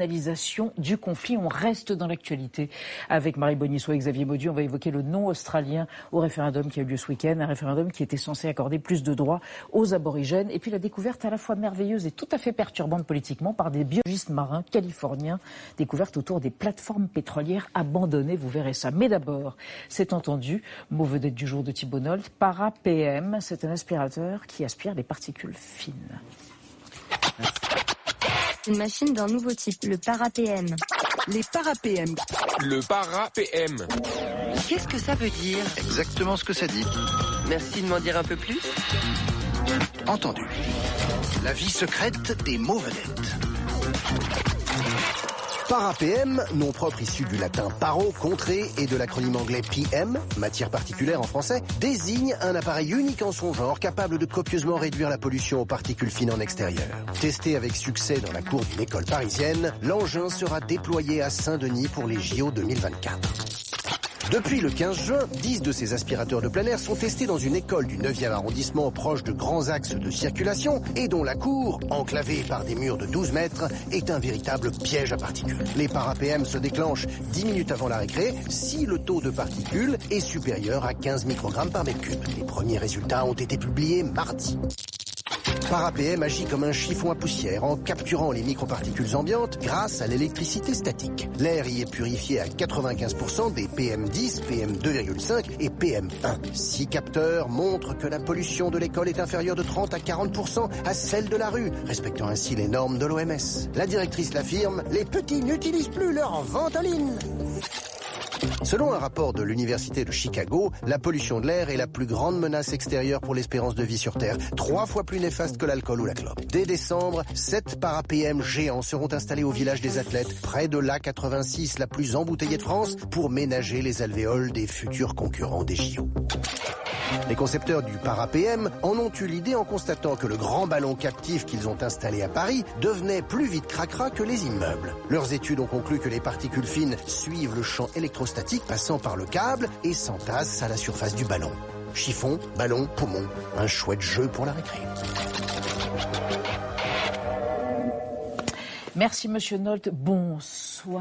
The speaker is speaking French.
Finalisation du conflit. On reste dans l'actualité avec Marie Bonisseau et Xavier Mauduit. On va évoquer le non australien au référendum qui a eu lieu ce week-end. Un référendum qui était censé accorder plus de droits aux aborigènes. Et puis la découverte à la fois merveilleuse et tout à fait perturbante politiquement par des biologistes marins californiens. Découverte autour des plateformes pétrolières abandonnées. Vous verrez ça. Mais d'abord, c'est entendu, mot vedette du jour de Thibault Nolte, Para-PM. C'est un aspirateur qui aspire les particules fines. Une machine d'un nouveau type, le Para-PM. Les Para-PM. Le Para-PM. Qu'est-ce que ça veut dire? Exactement ce que ça dit. Merci de m'en dire un peu plus. Entendu. La vie secrète des mots vedettes. Para-PM, nom propre issu du latin paro, contrée, et de l'acronyme anglais PM, matière particulière en français, désigne un appareil unique en son genre capable de copieusement réduire la pollution aux particules fines en extérieur. Testé avec succès dans la cour d'une école parisienne, l'engin sera déployé à Saint-Denis pour les JO 2024. Depuis le 15 juin, 10 de ces aspirateurs de plein air sont testés dans une école du 9e arrondissement proche de grands axes de circulation et dont la cour, enclavée par des murs de 12 mètres, est un véritable piège à particules. Les Para-PM se déclenchent 10 minutes avant la récré si le taux de particules est supérieur à 15 microgrammes par mètre cube. Les premiers résultats ont été publiés mardi. Para-PM agit comme un chiffon à poussière en capturant les microparticules ambiantes grâce à l'électricité statique. L'air y est purifié à 95% des PM10, PM2,5 et PM1. 6 capteurs montrent que la pollution de l'école est inférieure de 30 à 40% à celle de la rue, respectant ainsi les normes de l'OMS. La directrice l'affirme, les petits n'utilisent plus leur ventoline. Selon un rapport de l'Université de Chicago, la pollution de l'air est la plus grande menace extérieure pour l'espérance de vie sur Terre, 3 fois plus néfaste que l'alcool ou la clope. Dès décembre, 7 Para-PM géants seront installés au village des athlètes, près de l'A86, la plus embouteillée de France, pour ménager les alvéoles des futurs concurrents des JO. Les concepteurs du Para-PM en ont eu l'idée en constatant que le grand ballon captif qu'ils ont installé à Paris devenait plus vite cracra que les immeubles. Leurs études ont conclu que les particules fines suivent le champ électrostatique passant par le câble et s'entassent à la surface du ballon. Chiffon, ballon, poumon, un chouette jeu pour la récré. Merci Monsieur Nolte, bonsoir.